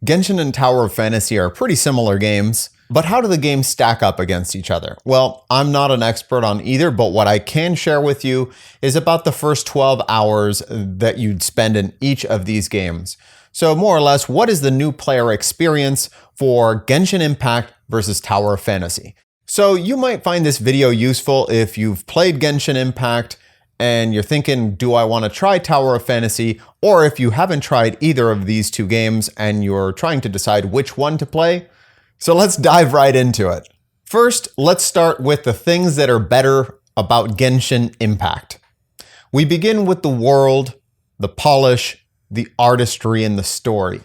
Genshin and Tower of Fantasy are pretty similar games, but how do the games stack up against each other? Well, I'm not an expert on either, but what I can share with you is about the first 12 hours that you'd spend in each of these games. So more or less, what is the new player experience for Genshin Impact versus Tower of Fantasy? So you might find this video useful if you've played Genshin Impact and you're thinking, do I want to try Tower of Fantasy? Or if you haven't tried either of these two games and you're trying to decide which one to play. So let's dive right into it. First, let's start with the things that are better about Genshin Impact. We begin with the world, the polish, the artistry, and the story.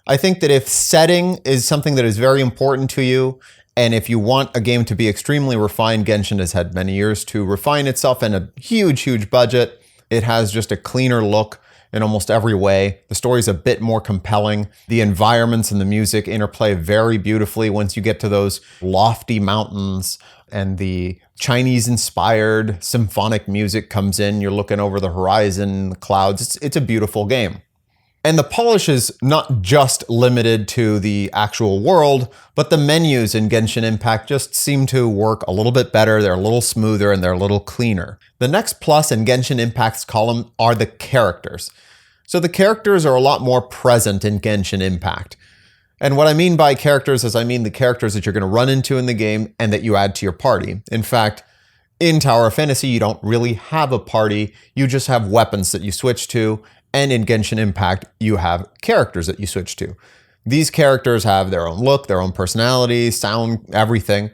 I think that if setting is something that is very important to you, and if you want a game to be extremely refined, Genshin has had many years to refine itself in a huge budget. It has just a cleaner look in almost every way. The story's a bit more compelling. The environments and the music interplay very beautifully once you get to those lofty mountains and the Chinese-inspired symphonic music comes in. You're looking over the horizon, the clouds. It's a beautiful game. And the polish is not just limited to the actual world, but the menus in Genshin Impact just seem to work a little bit better. They're a little smoother and they're a little cleaner. The next plus in Genshin Impact's column are the characters. So the characters are a lot more present in Genshin Impact. And what I mean by characters is I mean the characters that you're going to run into in the game and that you add to your party. In fact, in Tower of Fantasy, you don't really have a party. You just have weapons that you switch to. And in Genshin Impact, you have characters that you switch to. These characters have their own look, their own personality, sound, everything.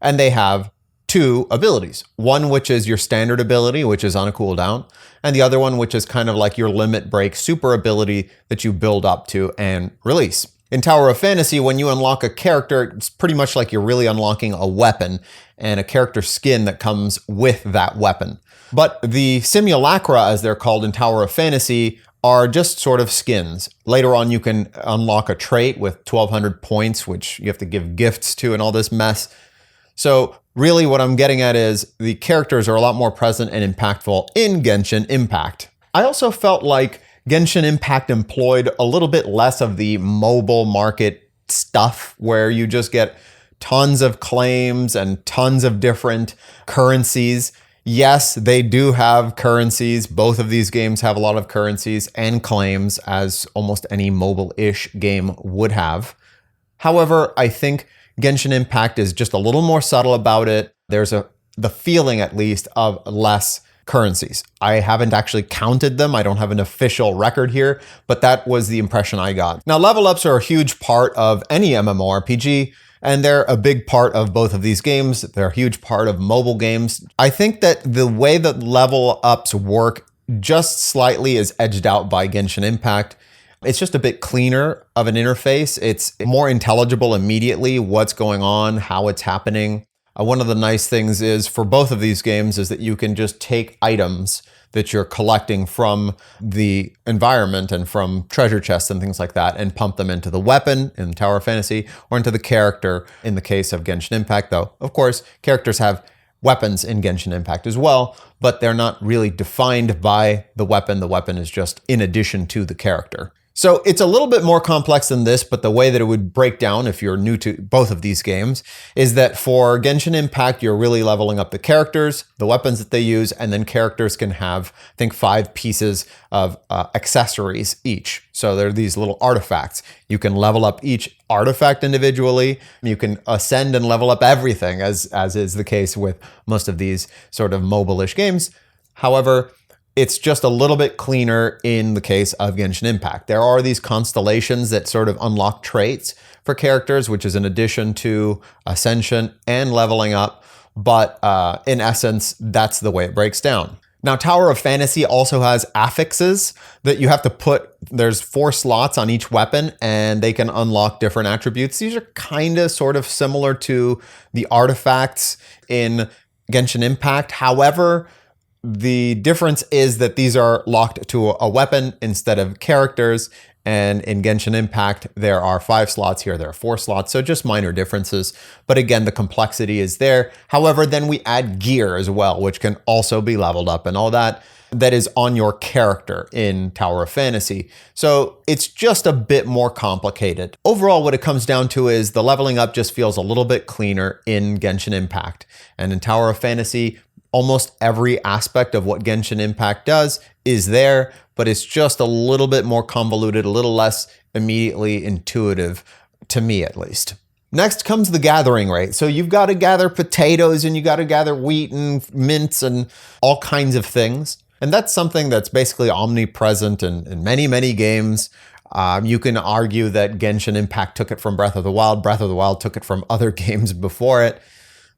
And they have two abilities. One which is your standard ability, which is on a cooldown. And the other one which is kind of like your limit break super ability that you build up to and release. In Tower of Fantasy, when you unlock a character, it's pretty much like you're really unlocking a weapon and a character skin that comes with that weapon. But the simulacra, as they're called in Tower of Fantasy, are just sort of skins. Later on, you can unlock a trait with 1,200 points, which you have to give gifts to and all this mess. So really what I'm getting at is the characters are a lot more present and impactful in Genshin Impact. I also felt like Genshin Impact employed a little bit less of the mobile market stuff where you just get tons of claims and tons of different currencies. Yes, they do have currencies. Both of these games have a lot of currencies and claims, as almost any mobile-ish game would have. However, I think Genshin Impact is just a little more subtle about it. There's the feeling, at least, of less currencies. I haven't actually counted them. I don't have an official record here, but that was the impression I got. Now, level ups are a huge part of any MMORPG. And they're a big part of both of these games. They're a huge part of mobile games. I think that the way that level ups work just slightly is edged out by Genshin Impact. It's just a bit cleaner of an interface. It's more intelligible immediately what's going on, how it's happening. One of the nice things is for both of these games is that you can just take items that you're collecting from the environment and from treasure chests and things like that and pump them into the weapon in Tower of Fantasy or into the character in the case of Genshin Impact, though. Of course, characters have weapons in Genshin Impact as well, but they're not really defined by the weapon. The weapon is just in addition to the character. So it's a little bit more complex than this, but the way that it would break down if you're new to both of these games is that for Genshin Impact, you're really leveling up the characters, the weapons that they use, and then characters can have, I think, 5 pieces of accessories each. So they're these little artifacts. You can level up each artifact individually. You can ascend and level up everything, as is the case with most of these sort of mobile-ish games. However, it's just a little bit cleaner in the case of Genshin Impact. There are these constellations that sort of unlock traits for characters, which is in addition to ascension and leveling up. But in essence, that's the way it breaks down. Now, Tower of Fantasy also has affixes that you have to put. There's 4 slots on each weapon and they can unlock different attributes. These are kind of sort of similar to the artifacts in Genshin Impact. However, the difference is that these are locked to a weapon instead of characters. And in Genshin Impact, there are 5 slots here. There are 4 slots. So just minor differences. But again, the complexity is there. However, then we add gear as well, which can also be leveled up and all that. that is on your character in Tower of Fantasy. So it's just a bit more complicated. Overall, what it comes down to is the leveling up just feels a little bit cleaner in Genshin Impact. And in Tower of Fantasy, almost every aspect of what Genshin Impact does is there, but it's just a little bit more convoluted, a little less immediately intuitive, to me at least. Next comes the gathering rate. So you've got to gather potatoes and you got to gather wheat and mints and all kinds of things. And that's something that's basically omnipresent in many, many games. You can argue that Genshin Impact took it from Breath of the Wild. Breath of the Wild took it from other games before it.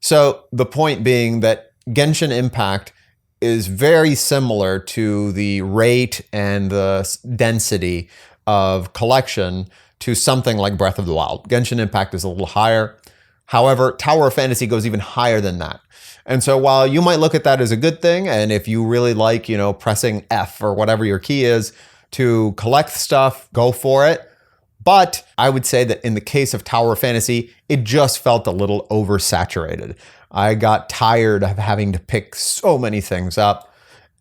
So the point being that Genshin Impact is very similar to the rate and the density of collection to something like Breath of the Wild. Genshin Impact is a little higher. However, Tower of Fantasy goes even higher than that. And so while you might look at that as a good thing, and if you really like, pressing F or whatever your key is to collect stuff, go for it. But I would say that in the case of Tower of Fantasy, it just felt a little oversaturated. I got tired of having to pick so many things up,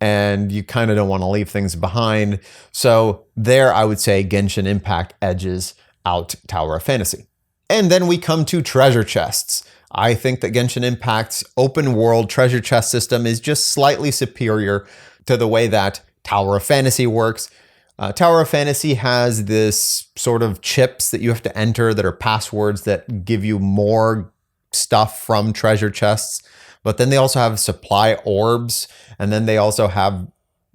and you kind of don't want to leave things behind. So there, I would say Genshin Impact edges out Tower of Fantasy. And then we come to treasure chests. I think that Genshin Impact's open world treasure chest system is just slightly superior to the way that Tower of Fantasy works. Tower of Fantasy has this sort of chips that you have to enter that are passwords that give you more stuff from treasure chests. But then they also have supply orbs. And then they also have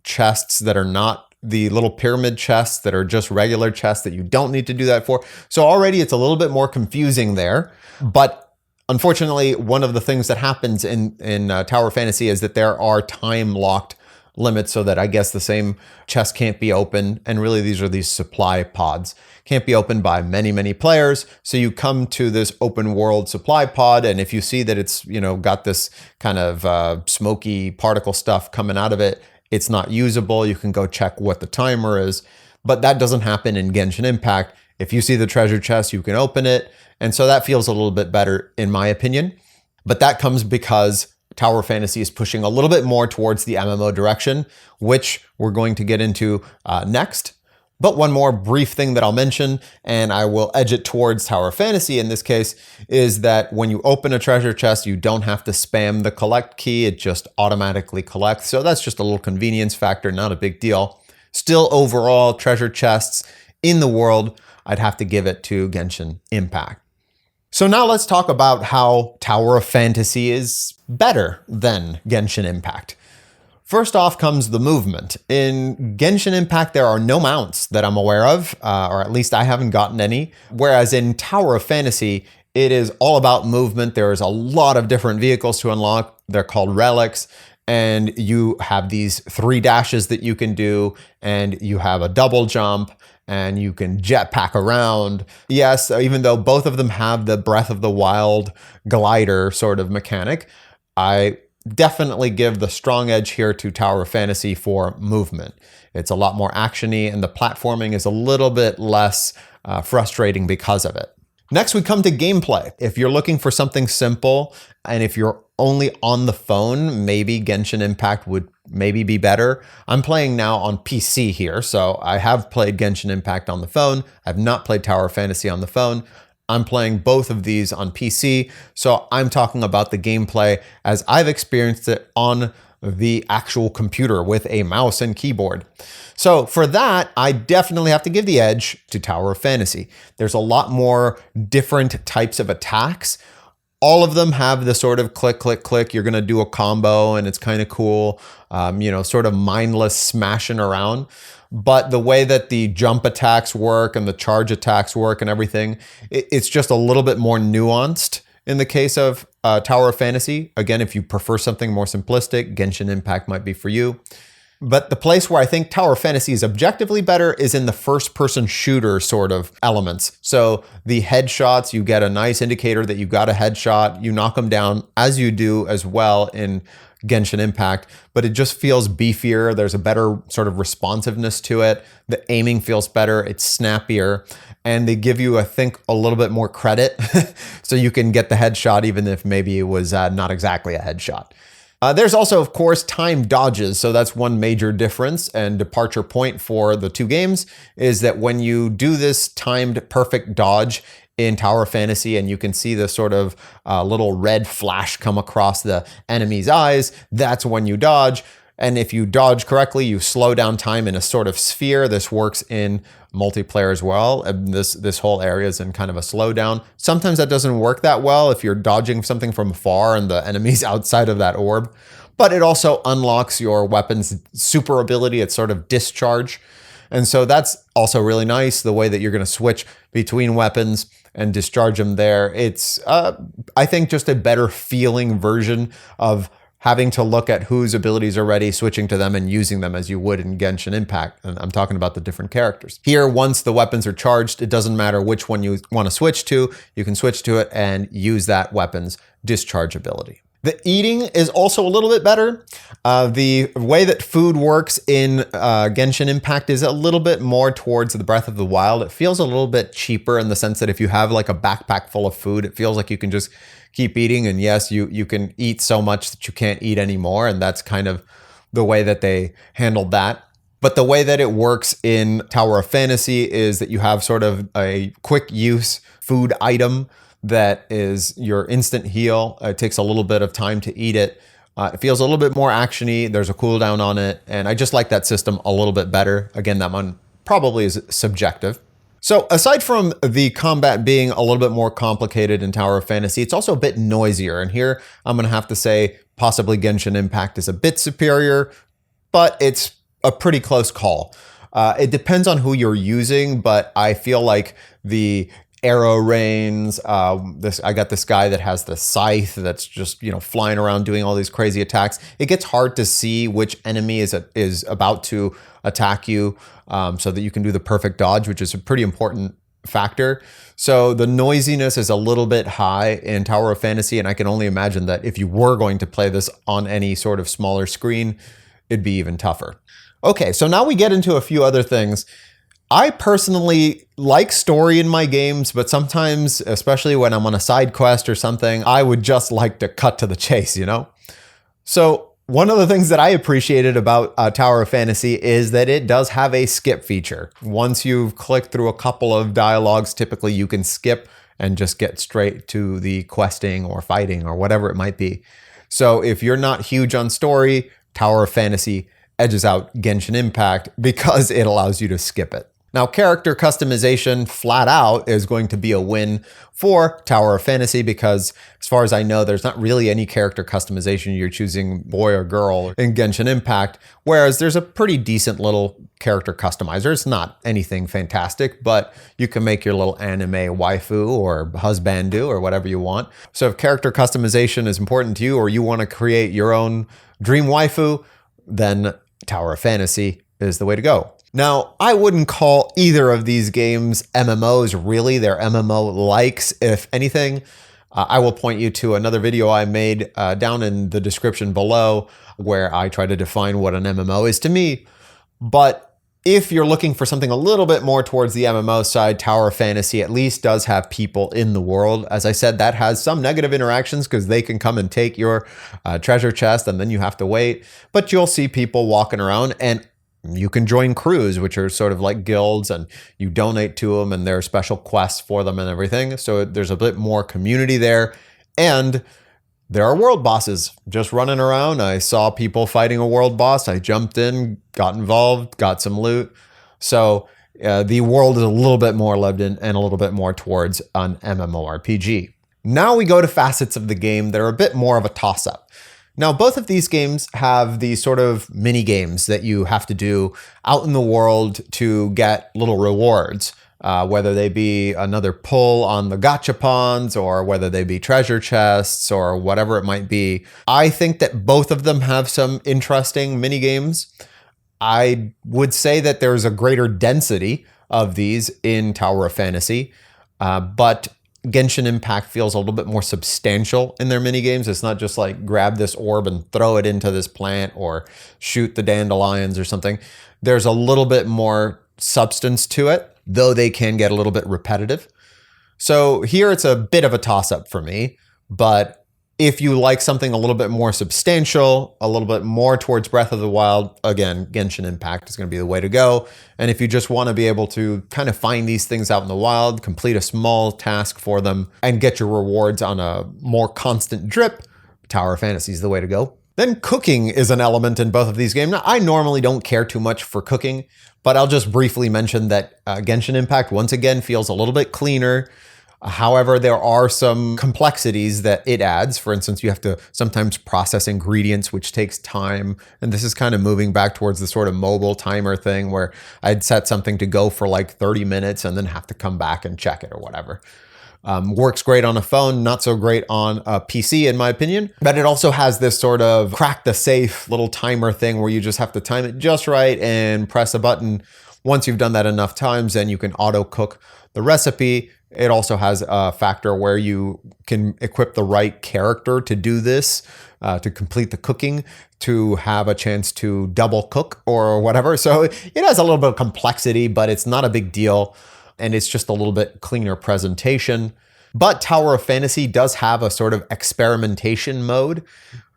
chests that are not the little pyramid chests that are just regular chests that you don't need to do that for. So already it's a little bit more confusing there. But unfortunately, one of the things that happens in Tower of Fantasy is that there are time-locked limits so that I guess the same chest can't be opened. And really, these are these supply pods. Can't be opened by many, many players. So you come to this open world supply pod, and if you see that it's, got this kind of smoky particle stuff coming out of it, it's not usable. You can go check what the timer is. But that doesn't happen in Genshin Impact. If you see the treasure chest, you can open it. And so that feels a little bit better, in my opinion. But that comes because Tower of Fantasy is pushing a little bit more towards the MMO direction, which we're going to get into next. But one more brief thing that I'll mention, and I will edge it towards Tower of Fantasy in this case, is that when you open a treasure chest, you don't have to spam the collect key. It just automatically collects. So that's just a little convenience factor, not a big deal. Still, overall, treasure chests in the world, I'd have to give it to Genshin Impact. So now let's talk about how Tower of Fantasy is better than Genshin Impact. First off comes the movement. In Genshin Impact, there are no mounts that I'm aware of, or at least I haven't gotten any. Whereas in Tower of Fantasy, it is all about movement. There's a lot of different vehicles to unlock. They're called relics. And you have these 3 dashes that you can do, and you have a double jump, and you can jetpack around. Yes, even though both of them have the Breath of the Wild glider sort of mechanic, I definitely give the strong edge here to Tower of Fantasy for movement. It's a lot more actiony, and the platforming is a little bit less frustrating because of it. Next, we come to gameplay. If you're looking for something simple, and if you're only on the phone, maybe Genshin Impact would maybe be better. I'm playing now on PC here, so I have played Genshin Impact on the phone. I've not played Tower of Fantasy on the phone. I'm playing both of these on PC, so I'm talking about the gameplay as I've experienced it on the actual computer with a mouse and keyboard. So for that, I definitely have to give the edge to Tower of Fantasy. There's a lot more different types of attacks. All of them have the sort of click, click, click. You're going to do a combo and it's kind of cool, sort of mindless smashing around. But the way that the jump attacks work and the charge attacks work and everything, it's just a little bit more nuanced in the case of Tower of Fantasy. Again, if you prefer something more simplistic, Genshin Impact might be for you. But the place where I think Tower of Fantasy is objectively better is in the first-person shooter sort of elements. So the headshots, you get a nice indicator that you got a headshot. You knock them down, as you do as well in Genshin Impact, but it just feels beefier. There's a better sort of responsiveness to it. The aiming feels better. It's snappier. And they give you, I think, a little bit more credit so you can get the headshot even if maybe it was not exactly a headshot. There's also, of course, time dodges. So that's one major difference and departure point for the two games is that when you do this timed perfect dodge in Tower of Fantasy and you can see the sort of little red flash come across the enemy's eyes, that's when you dodge. And if you dodge correctly, you slow down time in a sort of sphere. This works in multiplayer as well. And this whole area is in kind of a slowdown. Sometimes that doesn't work that well if you're dodging something from afar and the enemy's outside of that orb. But it also unlocks your weapon's super ability. It's sort of discharge. And so that's also really nice, the way that you're going to switch between weapons and discharge them there. It's, I think, just a better feeling version of having to look at whose abilities are ready, switching to them and using them as you would in Genshin Impact. And I'm talking about the different characters. Here, once the weapons are charged, it doesn't matter which one you want to switch to. You can switch to it and use that weapon's discharge ability. The eating is also a little bit better. The way that food works in Genshin Impact is a little bit more towards the Breath of the Wild. It feels a little bit cheaper in the sense that if you have like a backpack full of food, it feels like you can just keep eating. And yes, you can eat so much that you can't eat anymore. And that's kind of the way that they handled that. But the way that it works in Tower of Fantasy is that you have sort of a quick use food item that is your instant heal. It takes a little bit of time to eat it. It feels a little bit more actiony. There's a cooldown on it. And I just like that system a little bit better. Again, that one probably is subjective. So aside from the combat being a little bit more complicated in Tower of Fantasy, it's also a bit noisier. And here I'm going to have to say possibly Genshin Impact is a bit superior, but it's a pretty close call. It depends on who you're using, but I feel like the arrow rains. I got this guy that has the scythe that's just, flying around doing all these crazy attacks. It gets hard to see which enemy is about to attack you, so that you can do the perfect dodge, which is a pretty important factor. So the noisiness is a little bit high in Tower of Fantasy, and I can only imagine that if you were going to play this on any sort of smaller screen, it'd be even tougher. Okay, so now we get into a few other things. I personally like story in my games, but sometimes, especially when I'm on a side quest or something, I would just like to cut to the chase, So one of the things that I appreciated about Tower of Fantasy is that it does have a skip feature. Once you've clicked through a couple of dialogues, typically you can skip and just get straight to the questing or fighting or whatever it might be. So if you're not huge on story, Tower of Fantasy edges out Genshin Impact because it allows you to skip it. Now, character customization flat out is going to be a win for Tower of Fantasy because, as far as I know, there's not really any character customization. You're choosing boy or girl in Genshin Impact, whereas there's a pretty decent little character customizer. It's not anything fantastic, but you can make your little anime waifu or husbandu or whatever you want. So if character customization is important to you or you want to create your own dream waifu, then Tower of Fantasy is the way to go. Now, I wouldn't call either of these games MMOs, really. They're MMO-likes, if anything. I will point you to another video I made down in the description below where I try to define what an MMO is to me. But if you're looking for something a little bit more towards the MMO side, Tower of Fantasy at least does have people in the world. As I said, that has some negative interactions because they can come and take your treasure chest and then you have to wait. But you'll see people walking around and you can join crews, which are sort of like guilds, and you donate to them and there are special quests for them and everything. So there's a bit more community there. And there are world bosses just running around. I saw people fighting a world boss. I jumped in, got involved, got some loot. So the world is a little bit more lived in and a little bit more towards an MMORPG. Now we go to facets of the game that are a bit more of a toss-up. Now, both of these games have these sort of mini games that you have to do out in the world to get little rewards, whether they be another pull on the gachapons or whether they be treasure chests or whatever it might be. I think that both of them have some interesting mini games. I would say that there's a greater density of these in Tower of Fantasy, but Genshin Impact feels a little bit more substantial in their mini games. It's not just like grab this orb and throw it into this plant or shoot the dandelions or something. There's a little bit more substance to it, though they can get a little bit repetitive. So here it's a bit of a toss-up for me, but If you like something a little bit more substantial, a little bit more towards Breath of the Wild, again, Genshin Impact is going to be the way to go. And if you just want to be able to kind of find these things out in the wild, complete a small task for them, and get your rewards on a more constant drip, Tower of Fantasy is the way to go. Then cooking is an element in both of these games. Now, I normally don't care too much for cooking, but I'll just briefly mention that Genshin Impact, once again, feels a little bit cleaner. However, there are some complexities that it adds. For instance, you have to sometimes process ingredients, which takes time. And this is kind of moving back towards the sort of mobile timer thing where I'd set something to go for like 30 minutes and then have to come back and check it or whatever. Works great on a phone, not so great on a PC in my opinion. But it also has this sort of crack the safe little timer thing where you just have to time it just right and press a button. Once you've done that enough times, then you can auto cook the recipe. It also has a factor where you can equip the right character to do this, to complete the cooking, to have a chance to double cook or whatever. So it has a little bit of complexity, but it's not a big deal. And it's just a little bit cleaner presentation. But Tower of Fantasy does have a sort of experimentation mode.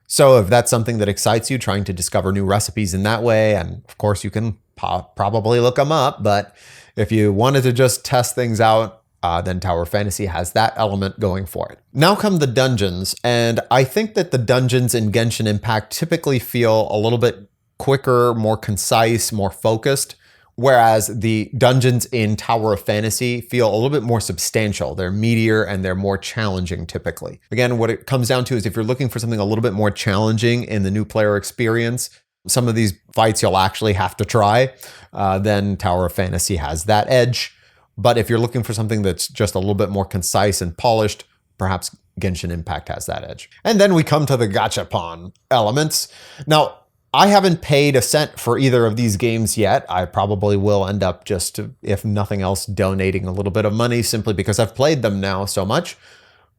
So if that's something that excites you, trying to discover new recipes in that way, and of course you can probably look them up, but if you wanted to just test things out, then Tower of Fantasy has that element going for it. Now come the dungeons, and I think that the dungeons in Genshin Impact typically feel a little bit quicker, more concise, more focused, whereas the dungeons in Tower of Fantasy feel a little bit more substantial. They're meatier and they're more challenging typically. Again, what it comes down to is if you're looking for something a little bit more challenging in the new player experience, some of these fights you'll actually have to try, then Tower of Fantasy has that edge. But if you're looking for something that's just a little bit more concise and polished, perhaps Genshin Impact has that edge. And then we come to the gachapon elements. Now, I haven't paid a cent for either of these games yet. I probably will end up just, if nothing else, donating a little bit of money simply because I've played them now so much.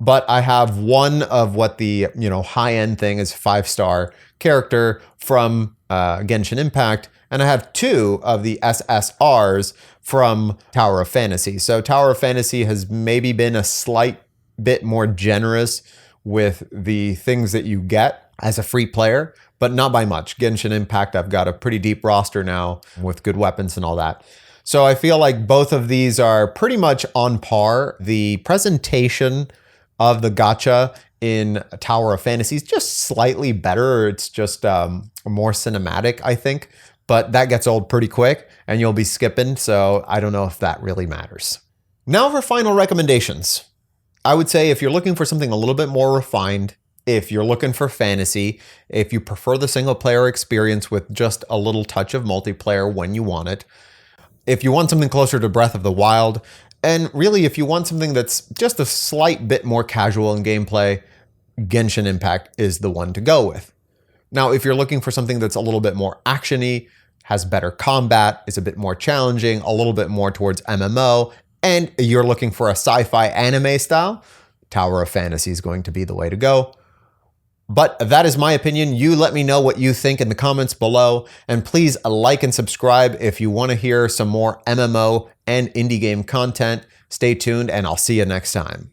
But I have one of what the high-end thing is 5-star character from Genshin Impact, and I have 2 of the SSRs from Tower of Fantasy. So Tower of Fantasy has maybe been a slight bit more generous with the things that you get as a free player, but not by much. Genshin Impact, I've got a pretty deep roster now with good weapons and all that. So I feel like both of these are pretty much on par. The presentation of the gacha in Tower of Fantasy is just slightly better. It's just more cinematic, I think. But that gets old pretty quick and you'll be skipping. So I don't know if that really matters. Now for final recommendations. I would say if you're looking for something a little bit more refined, if you're looking for fantasy, if you prefer the single player experience with just a little touch of multiplayer when you want it, if you want something closer to Breath of the Wild, and really if you want something that's just a slight bit more casual in gameplay, Genshin Impact is the one to go with. Now, if you're looking for something that's a little bit more actiony, has better combat, is a bit more challenging, a little bit more towards MMO, and you're looking for a sci-fi anime style, Tower of Fantasy is going to be the way to go. But that is my opinion. You let me know what you think in the comments below. And please like and subscribe if you want to hear some more MMO and indie game content. Stay tuned and I'll see you next time.